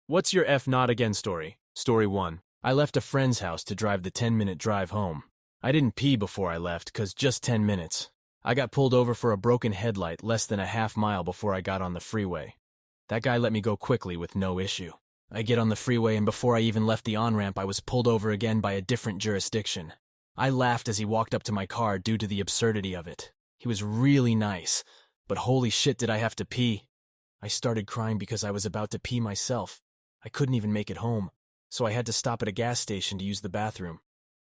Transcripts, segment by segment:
What's your F not again story? Story 1. I left a friend's house to drive the 10-minute drive home. I didn't pee before I left, 'cause just 10 minutes. I got pulled over for a broken headlight less than a half mile before I got on the freeway. That guy let me go quickly with no issue. I get on the freeway and before I even left the on-ramp I was pulled over again by a different jurisdiction. I laughed as he walked up to my car due to the absurdity of it. He was really nice, but holy shit did I have to pee. I started crying because I was about to pee myself. I couldn't even make it home, so I had to stop at a gas station to use the bathroom.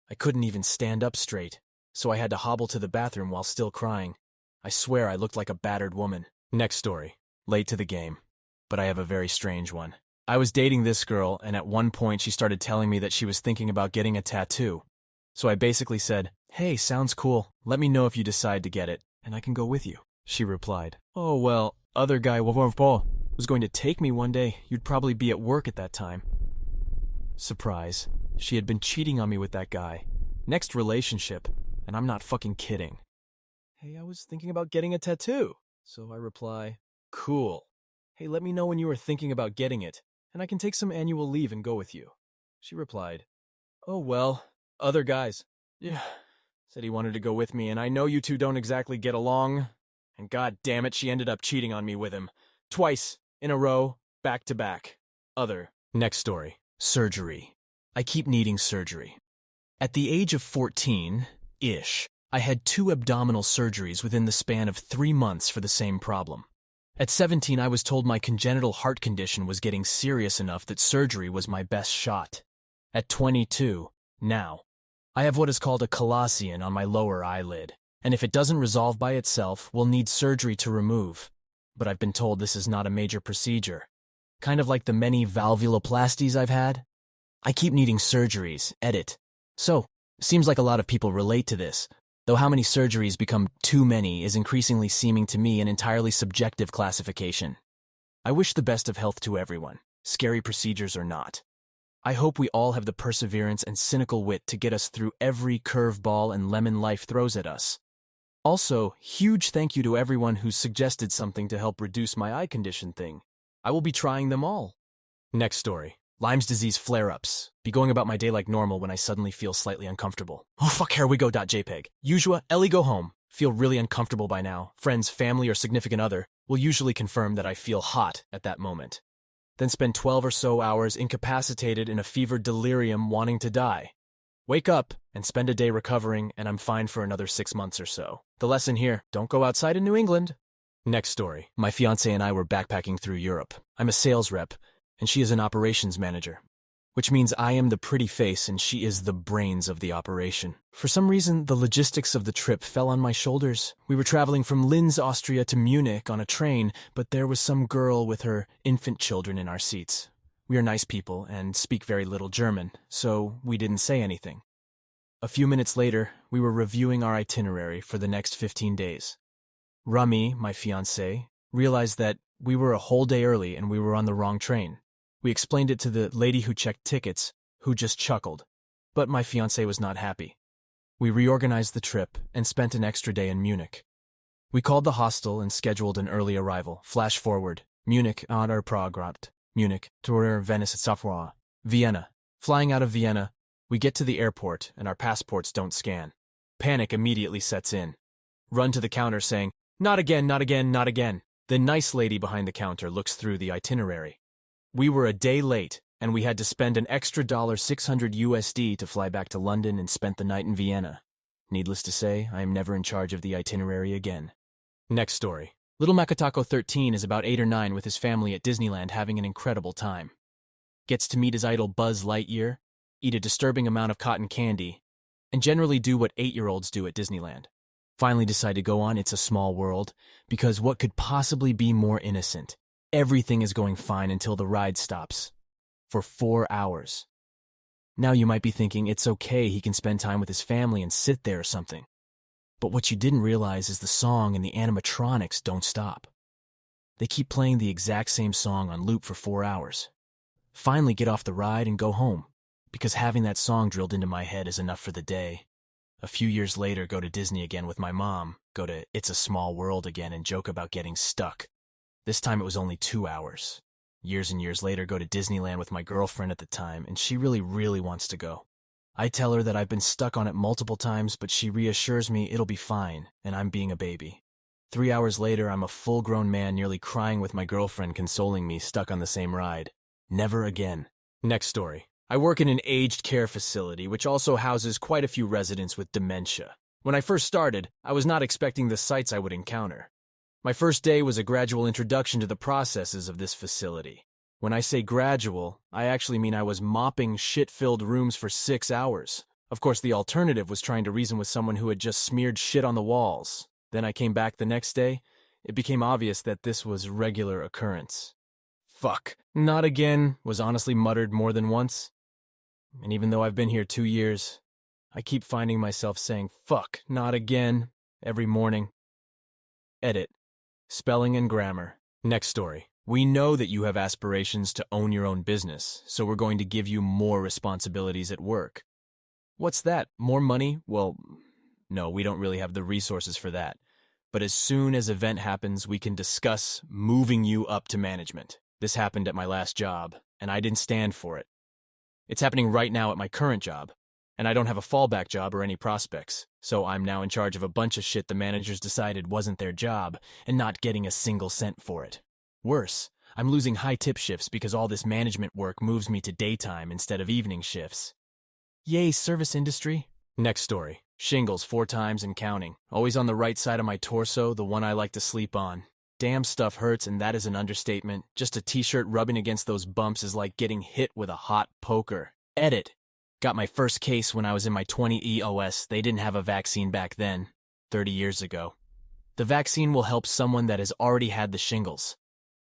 I couldn't even stand up straight, so I had to hobble to the bathroom while still crying. I swear I looked like a battered woman. Next story. Late to the game, but I have a very strange one. I was dating this girl, and at one point she started telling me that she was thinking about getting a tattoo. So I basically said, "Hey, sounds cool. Let me know if you decide to get it, and I can go with you." She replied, "Oh, well, other guy was going to take me one day. You'd probably be at work at that time." Surprise. She had been cheating on me with that guy. Next relationship, and I'm not fucking kidding. "Hey, I was thinking about getting a tattoo." So I reply, "Cool. Hey, let me know when you are thinking about getting it, and I can take some annual leave and go with you." She replied, "Oh, well, other guys. Yeah. Said he wanted to go with me, and I know you two don't exactly get along. And god damn it, she ended up cheating on me with him. Twice, in a row, back to back. Other." Next story. Surgery. I keep needing surgery. At the age of 14-ish, I had 2 abdominal surgeries within the span of 3 months for the same problem. At 17, I was told my congenital heart condition was getting serious enough that surgery was my best shot. At 22, now, I have what is called a colossian on my lower eyelid, and if it doesn't resolve by itself, we'll need surgery to remove. But I've been told this is not a major procedure. Kind of like the many valvuloplasties I've had. I keep needing surgeries, edit. So, seems like a lot of people relate to this, though how many surgeries become too many is increasingly seeming to me an entirely subjective classification. I wish the best of health to everyone, scary procedures or not. I hope we all have the perseverance and cynical wit to get us through every curveball and lemon life throws at us. Also, huge thank you to everyone who's suggested something to help reduce my eye condition thing. I will be trying them all. Next story. Lyme's disease flare-ups. Be going about my day like normal when I suddenly feel slightly uncomfortable. Oh fuck, here we go.jpg. Usual, Ellie go home. Feel really uncomfortable by now. Friends, family, or significant other will usually confirm that I feel hot at that moment. Then spend 12 or so hours incapacitated in a fevered delirium wanting to die. Wake up and spend a day recovering, and I'm fine for another 6 months or so. The lesson here, don't go outside in New England. Next story. My fiancé and I were backpacking through Europe. I'm a sales rep, and she is an operations manager, which means I am the pretty face and she is the brains of the operation. For some reason, the logistics of the trip fell on my shoulders. We were traveling from Linz, Austria to Munich on a train, but there was some girl with her infant children in our seats. We are nice people and speak very little German, so we didn't say anything. A few minutes later, we were reviewing our itinerary for the next 15 days. Rami, my fiancé, realized that we were a whole day early and we were on the wrong train. We explained it to the lady who checked tickets, who just chuckled. But my fiancé was not happy. We reorganized the trip and spent an extra day in Munich. We called the hostel and scheduled an early arrival. Flash forward. Munich, Oder Pragrad. Munich, Turer, Venice, Savoie, Vienna. Flying out of Vienna, we get to the airport and our passports don't scan. Panic immediately sets in. Run to the counter saying, "Not again, not again, not again." The nice lady behind the counter looks through the itinerary. We were a day late, and we had to spend an extra $600 USD to fly back to London and spent the night in Vienna. Needless to say, I am never in charge of the itinerary again. Next story. Little Makatako 13 is about 8 or 9 with his family at Disneyland having an incredible time. Gets to meet his idol Buzz Lightyear, eat a disturbing amount of cotton candy, and generally do what 8-year-olds do at Disneyland. Finally decide to go on It's a Small World, because what could possibly be more innocent? Everything is going fine until the ride stops. For 4 hours. Now you might be thinking it's okay, he can spend time with his family and sit there or something. But what you didn't realize is the song and the animatronics don't stop. They keep playing the exact same song on loop for 4 hours. Finally get off the ride and go home, because having that song drilled into my head is enough for the day. A few years later, go to Disney again with my mom, go to It's a Small World again and joke about getting stuck. This time it was only 2 hours. years and years later, go to Disneyland with my girlfriend at the time, and she really, really wants to go. I tell her that I've been stuck on it multiple times, but she reassures me it'll be fine, and I'm being a baby. 3 hours later, I'm a full-grown man nearly crying with my girlfriend consoling me, stuck on the same ride. Never again. Next story. I work in an aged care facility, which also houses quite a few residents with dementia. When I first started, I was not expecting the sights I would encounter. My first day was a gradual introduction to the processes of this facility. When I say gradual, I actually mean I was mopping shit-filled rooms for 6 hours. Of course, the alternative was trying to reason with someone who had just smeared shit on the walls. Then I came back the next day. It became obvious that this was regular occurrence. Fuck, not again, was honestly muttered more than once. And even though I've been here 2 years, I keep finding myself saying, fuck, not again, every morning. Edit. Spelling and grammar. Next story. We know that you have aspirations to own your own business, so we're going to give you more responsibilities at work. What's that? More money? Well, no, we don't really have the resources for that. But as soon as event happens, we can discuss moving you up to management. This happened at my last job, and I didn't stand for it. It's happening right now at my current job, and I don't have a fallback job or any prospects, so I'm now in charge of a bunch of shit the managers decided wasn't their job, and not getting a single cent for it. Worse, I'm losing high tip shifts because all this management work moves me to daytime instead of evening shifts. Yay, service industry. Next story. Shingles 4 times and counting. Always on the right side of my torso, the one I like to sleep on. Damn stuff hurts, and that is an understatement. Just a t-shirt rubbing against those bumps is like getting hit with a hot poker. Edit. Got my first case when I was in my 20 EOS. They didn't have a vaccine back then, 30 years ago. The vaccine will help someone that has already had the shingles.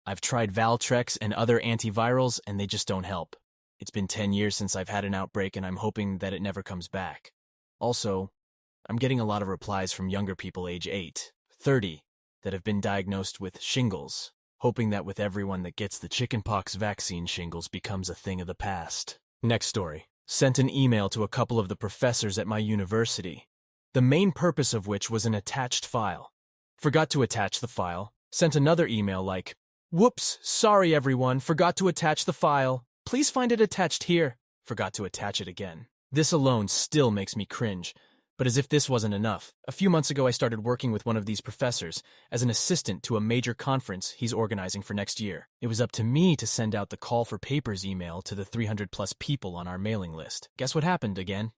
I've tried Valtrex and other antivirals, and they just don't help. It's been 10 years since I've had an outbreak, and I'm hoping that it never comes back. Also, I'm getting a lot of replies from younger people age 8, 30, that have been diagnosed with shingles, hoping that with everyone that gets the chickenpox vaccine, shingles becomes a thing of the past. Next story. Sent an email to a couple of the professors at my university, the main purpose of which was an attached file. Forgot to attach the file. Sent another email like, "Whoops, sorry everyone, forgot to attach the file. Please find it attached here." Forgot to attach it again. This alone still makes me cringe. But as if this wasn't enough, a few months ago I started working with one of these professors as an assistant to a major conference he's organizing for next year. It was up to me to send out the call for papers email to the 300+ people on our mailing list. Guess what happened again?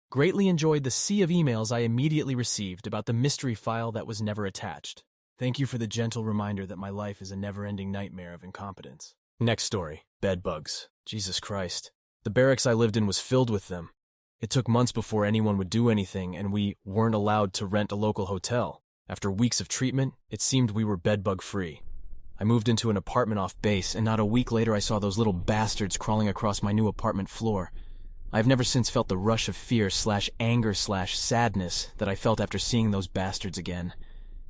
Greatly enjoyed the sea of emails I immediately received about the mystery file that was never attached. Thank you for the gentle reminder that my life is a never-ending nightmare of incompetence. Next story. Bed bugs. Jesus Christ. The barracks I lived in was filled with them. It took months before anyone would do anything, and we weren't allowed to rent a local hotel. After weeks of treatment, it seemed we were bedbug-free. I moved into an apartment off base, and not a week later I saw those little bastards crawling across my new apartment floor. I've never since felt the rush of fear/anger/sadness that I felt after seeing those bastards again.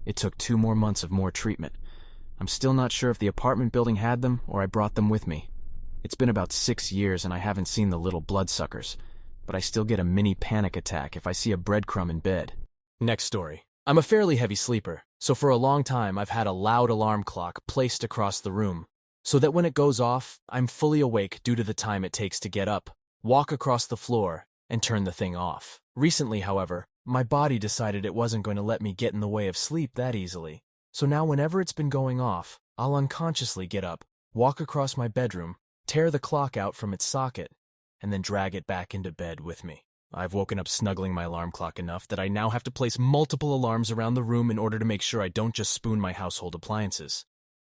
It took 2 more months of more treatment. I'm still not sure if the apartment building had them or I brought them with me. It's been about 6 years and I haven't seen the little bloodsuckers, but I still get a mini panic attack if I see a breadcrumb in bed. Next story. I'm a fairly heavy sleeper, so for a long time I've had a loud alarm clock placed across the room, so that when it goes off, I'm fully awake due to the time it takes to get up, walk across the floor, and turn the thing off. Recently, however, my body decided it wasn't going to let me get in the way of sleep that easily. So now whenever it's been going off, I'll unconsciously get up, walk across my bedroom, tear the clock out from its socket, and then drag it back into bed with me. I've woken up snuggling my alarm clock enough that I now have to place multiple alarms around the room in order to make sure I don't just spoon my household appliances.